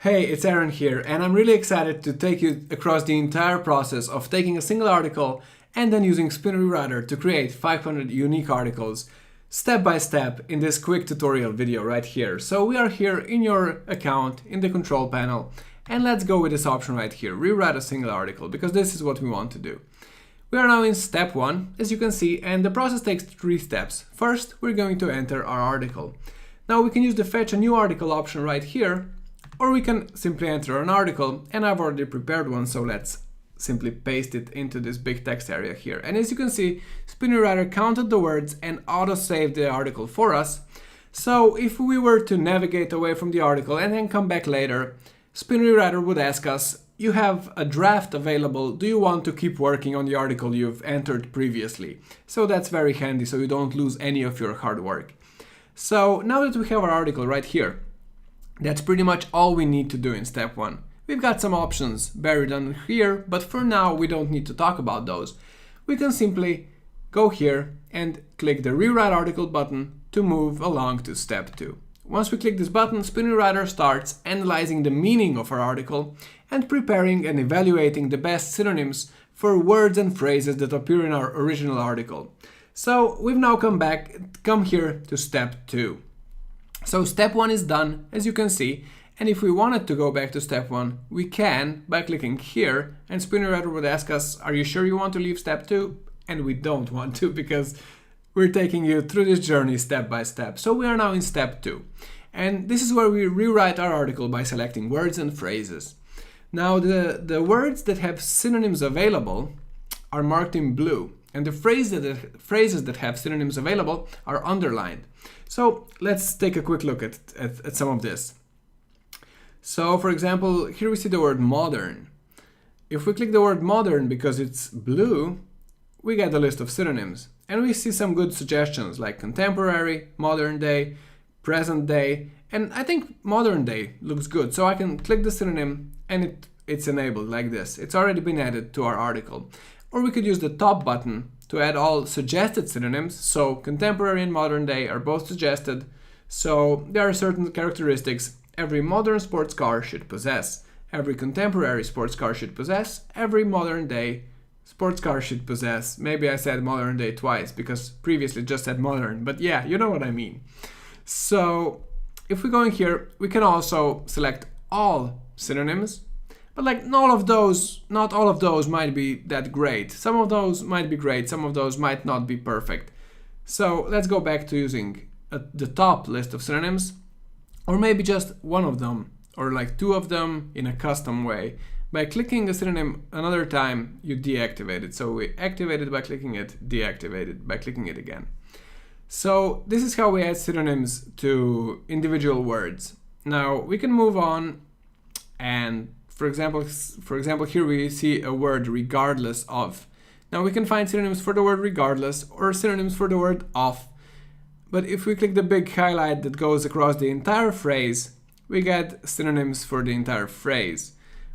Hey, it's Aaron here, and I'm really excited to take you across the entire process of taking a single article and then using Spin Rewriter to create 500 unique articles step by step in this quick tutorial video right here. So we are here in your account in the control panel, and let's go with this option right here, rewrite a single article, because this is what we want to do. We are now in step 1, as you can see, and the process takes 3 steps. First, we're going to enter our article. Now we can use the fetch a new article option right here, or we can simply enter an article, and I've already prepared one, so let's simply paste it into this big text area here. And as you can see, Spin Rewriter counted the words and auto-saved the article for us. So if we were to navigate away from the article and then come back later, Spin Rewriter would ask us, you have a draft available, do you want to keep working on the article you've entered previously? So that's very handy, so you don't lose any of your hard work. So now that we have our article right here, that's pretty much all we need to do in step 1. We've got some options buried on here, but for now we don't need to talk about those. We can simply go here and click the Rewrite Article button to move along to step 2. Once we click this button, Spin Rewriter starts analyzing the meaning of our article and preparing and evaluating the best synonyms for words and phrases that appear in our original article. So we've now come here to step 2. So step 1 is done, as you can see, and if we wanted to go back to step 1, we can by clicking here, and Spin Rewriter would ask us, are you sure you want to leave step 2? And we don't want to, because we're taking you through this journey step by step. So we are now in step 2. And this is where we rewrite our article by selecting words and phrases. Now the words that have synonyms available are marked in blue, and the phrases that have synonyms available are underlined. So let's take a quick look at some of this. So for example, here we see the word modern. If we click the word modern because it's blue, we get a list of synonyms. And we see some good suggestions like contemporary, modern day, present day, and I think modern day looks good. So I can click the synonym and it's enabled like this. It's already been added to our article. Or we could use the top button to add all suggested synonyms. So contemporary and modern day are both suggested. So there are certain characteristics every modern sports car should possess, every contemporary sports car should possess, every modern day sports car should possess. Maybe I said modern day twice because previously just said modern, but yeah, you know what I mean. So if we go in here, we can also select all synonyms. But like not all of those might be that great. Some of those might be great, some of those might not be perfect. So let's go back to using the top list of synonyms, or maybe just one of them, or like 2 of them in a custom way. By clicking a synonym another time, you deactivate it. So we activate it by clicking it, deactivate it by clicking it again. So this is how we add synonyms to individual words. Now we can move on, and for example, here we see a word regardless of. Now we can find synonyms for the word regardless or synonyms for the word of. But if we click the big highlight that goes across the entire phrase, we get synonyms for the entire phrase,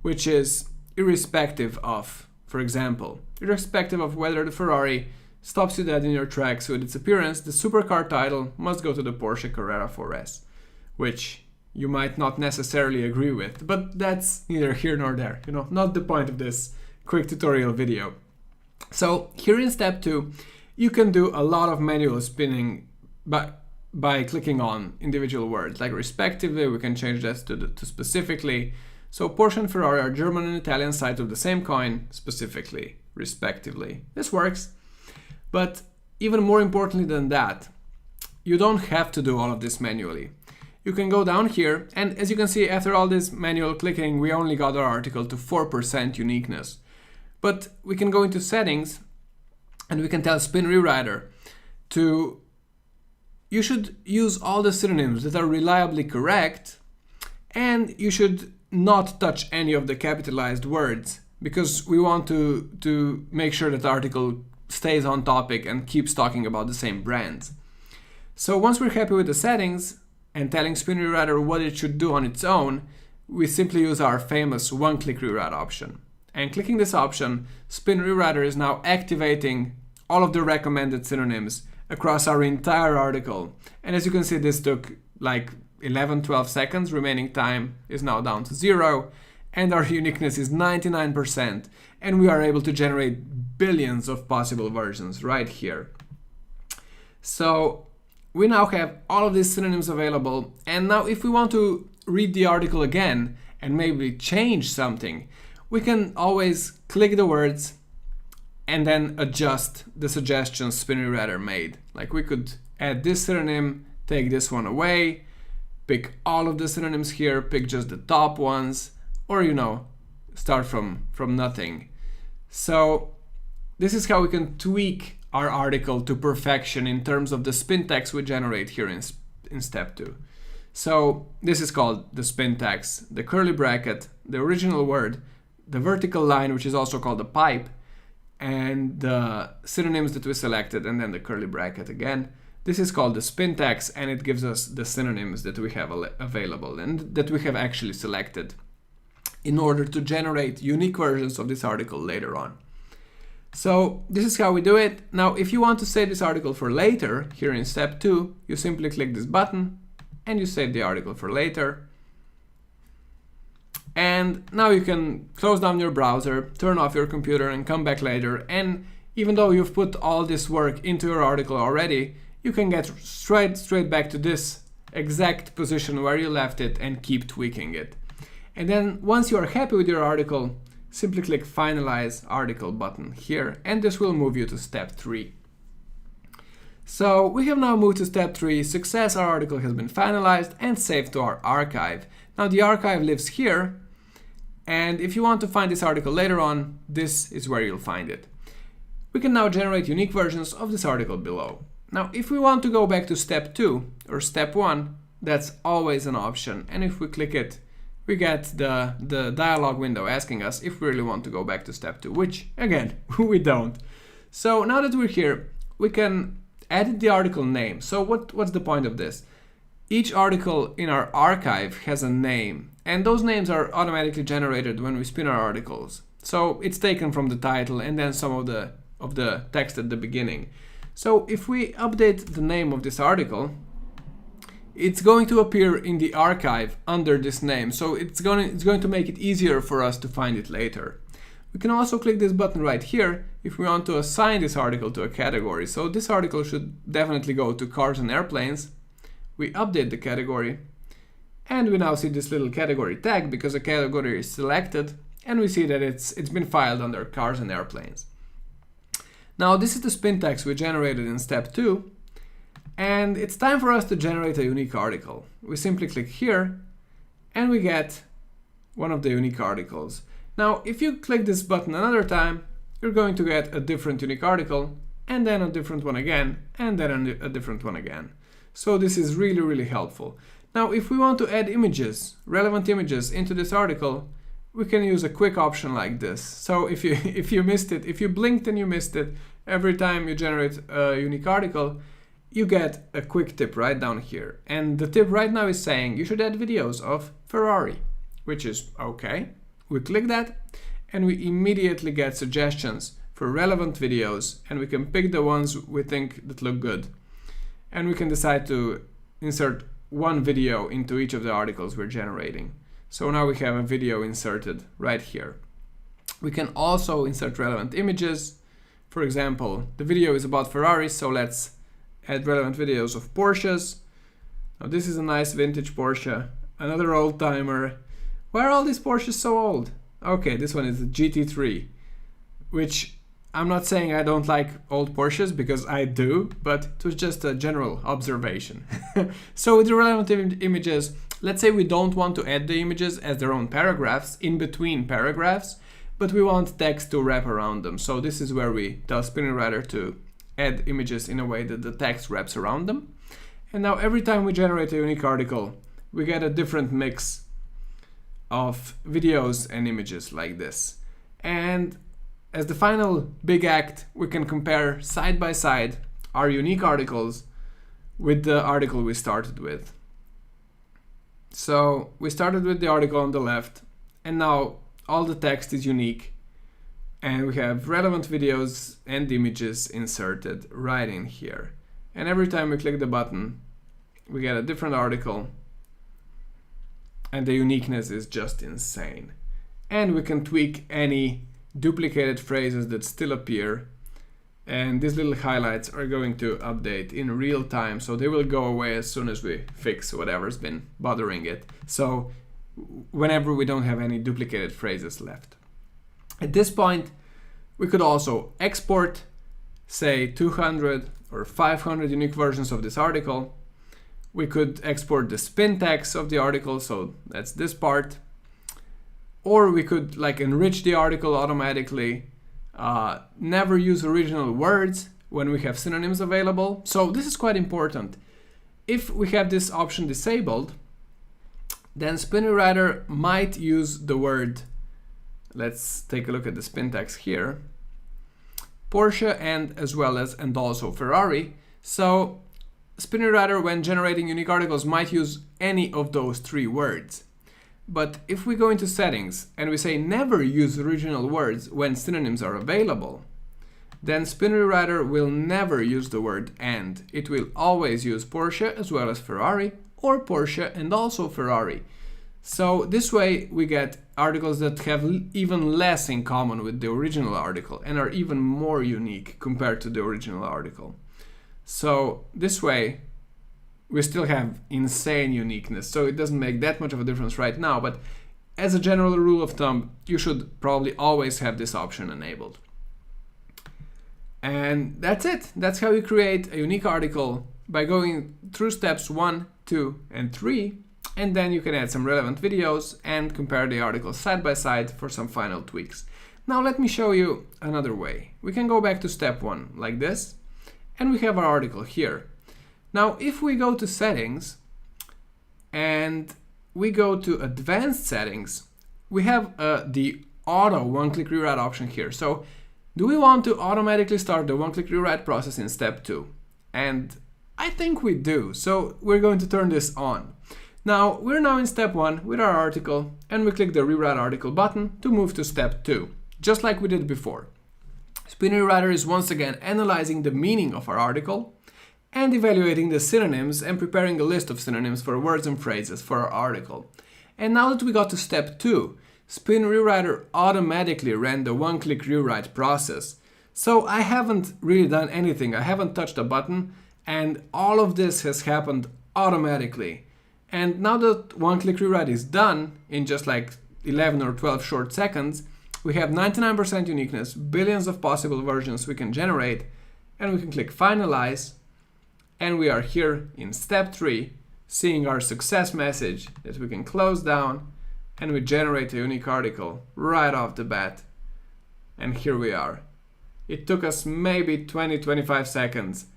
which is irrespective of. For example, irrespective of whether the Ferrari stops you dead in your tracks with its appearance, the supercar title must go to the Porsche Carrera 4S, which you might not necessarily agree with, but that's neither here nor there, not the point of this quick tutorial video. So here in step 2, you can do a lot of manual spinning by clicking on individual words, like respectively. We can change that to specifically. So Porsche and Ferrari are German and Italian sides of the same coin, specifically, respectively. This works, but even more importantly than that, you don't have to do all of this manually. You can go down here, and as you can see, after all this manual clicking, we only got our article to 4% uniqueness. But we can go into settings, and we can tell Spin Rewriter you should use all the synonyms that are reliably correct, and you should not touch any of the capitalized words, because we want to make sure that the article stays on topic and keeps talking about the same brands. So once we're happy with the settings, and telling Spin Rewriter what it should do on its own, we simply use our famous one-click rewrite option. And clicking this option, Spin Rewriter is now activating all of the recommended synonyms across our entire article. And as you can see, this took like 11-12 seconds, remaining time is now down to 0, and our uniqueness is 99%, and we are able to generate billions of possible versions right here. So we now have all of these synonyms available, and now if we want to read the article again and maybe change something, we can always click the words and then adjust the suggestions SpinneriWriter made. Like we could add this synonym, take this one away, pick all of the synonyms here, pick just the top ones, or start from nothing. So this is how we can tweak our article to perfection in terms of the spin tags we generate here in step 2. So this is called the spin tags, the curly bracket, the original word, the vertical line, which is also called the pipe, and the synonyms that we selected, and then the curly bracket again. This is called the spin tags, and it gives us the synonyms that we have available and that we have actually selected in order to generate unique versions of this article later on. So this is how we do it. Now, if you want to save this article for later, here in step 2, you simply click this button and you save the article for later. And now you can close down your browser, turn off your computer and come back later. And even though you've put all this work into your article already, you can get straight back to this exact position where you left it and keep tweaking it. And then once you are happy with your article, simply click Finalize Article button here, and this will move you to step 3. So we have now moved to step 3. Success, our article has been finalized and saved to our archive. Now the archive lives here, and if you want to find this article later on, this is where you'll find it. We can now generate unique versions of this article below. Now if we want to go back to step 2 or step 1, that's always an option, and if we click it, we get the dialog window asking us if we really want to go back to step 2, which again, we don't. So now that we're here, we can edit the article name. So what's the point of this? Each article in our archive has a name, and those names are automatically generated when we spin our articles. So it's taken from the title and then some of the text at the beginning. So if we update the name of this article, it's going to appear in the archive under this name, so it's going to make it easier for us to find it later. We can also click this button right here if we want to assign this article to a category. So this article should definitely go to cars and airplanes. We update the category, and we now see this little category tag because a category is selected, and we see that it's been filed under cars and airplanes. Now this is the spin tags we generated in step 2. And it's time for us to generate a unique article. We simply click here and we get one of the unique articles. Now, if you click this button another time, you're going to get a different unique article, and then a different one again, and then a different one again. So this is really, really helpful. Now, if we want to add images, relevant images into this article, we can use a quick option like this. So if you missed it, if you blinked and you missed it, every time you generate a unique article, you get a quick tip right down here. And the tip right now is saying you should add videos of Ferrari, which is okay. We click that and we immediately get suggestions for relevant videos, and we can pick the ones we think that look good. And we can decide to insert one video into each of the articles we're generating. So now we have a video inserted right here. We can also insert relevant images. For example, the video is about Ferraris, so let's add relevant videos of Porsches. Now this is a nice vintage Porsche, another old timer. Why are all these Porsches so old? Okay, this one is the GT3, which I'm not saying I don't like old Porsches, because I do, but it was just a general observation. So with the relevant images, let's say we don't want to add the images as their own paragraphs in between paragraphs, but we want text to wrap around them. So this is where we tell SpinneriWriter to add images in a way that the text wraps around them. And now every time we generate a unique article, we get a different mix of videos and images like this. And as the final big act, we can compare side by side our unique articles with the article we started with. So we started with the article on the left, and now all the text is unique, and we have relevant videos and images inserted right in here. And every time we click the button, we get a different article and the uniqueness is just insane. And we can tweak any duplicated phrases that still appear, and these little highlights are going to update in real time, so they will go away as soon as we fix whatever's been bothering it. So whenever we don't have any duplicated phrases left. At this point, we could also export, say, 200 or 500 unique versions of this article. We could export the spin text of the article, so that's this part. Or we could like enrich the article automatically, never use original words when we have synonyms available. So this is quite important. If we have this option disabled, then Spin Rewriter might use the word, let's take a look at the spin text here, Porsche and as well as and also Ferrari. So Spin Rewriter, when generating unique articles, might use any of those three words. But if we go into settings and we say never use original words when synonyms are available, then Spin Rewriter will never use the word and. It will always use Porsche as well as Ferrari, or Porsche and also Ferrari. So this way we get articles that have even less in common with the original article and are even more unique compared to the original article. So this way we still have insane uniqueness, so it doesn't make that much of a difference right now, but as a general rule of thumb, you should probably always have this option enabled. And that's it. That's how you create a unique article by going through steps 1, 2, and 3, and then you can add some relevant videos and compare the articles side by side for some final tweaks. Now let me show you another way. We can go back to step 1 like this, and we have our article here. Now if we go to settings and we go to advanced settings, we have the auto one-click rewrite option here. So do we want to automatically start the one-click rewrite process in step 2? And I think we do, so we're going to turn this on. Now we're now in step 1 with our article, and we click the rewrite article button to move to step 2, just like we did before. Spin Rewriter is once again analyzing the meaning of our article and evaluating the synonyms and preparing a list of synonyms for words and phrases for our article. And now that we got to step 2, Spin Rewriter automatically ran the one-click rewrite process. So I haven't really done anything, I haven't touched a button, and all of this has happened automatically. And now that one-click rewrite is done in just like 11 or 12 short seconds, we have 99% uniqueness, billions of possible versions we can generate, and we can click finalize, and we are here in step 3, seeing our success message that we can close down, and we generate a unique article right off the bat. And here we are. It took us maybe 20-25 seconds,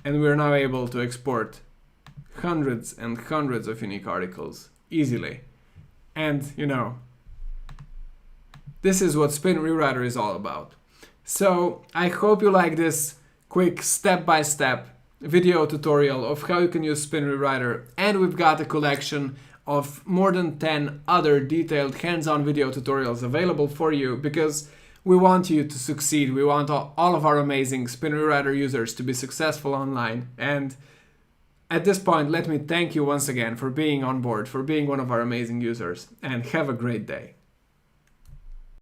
and we're now able to export hundreds and hundreds of unique articles easily. And you know, this is what Spin Rewriter is all about. So I hope you like this quick step-by-step video tutorial of how you can use Spin Rewriter, and we've got a collection of more than 10 other detailed hands-on video tutorials available for you, because we want you to succeed. We want all of our amazing Spin Rewriter users to be successful online. And at this point, let me thank you once again for being on board, for being one of our amazing users, and have a great day.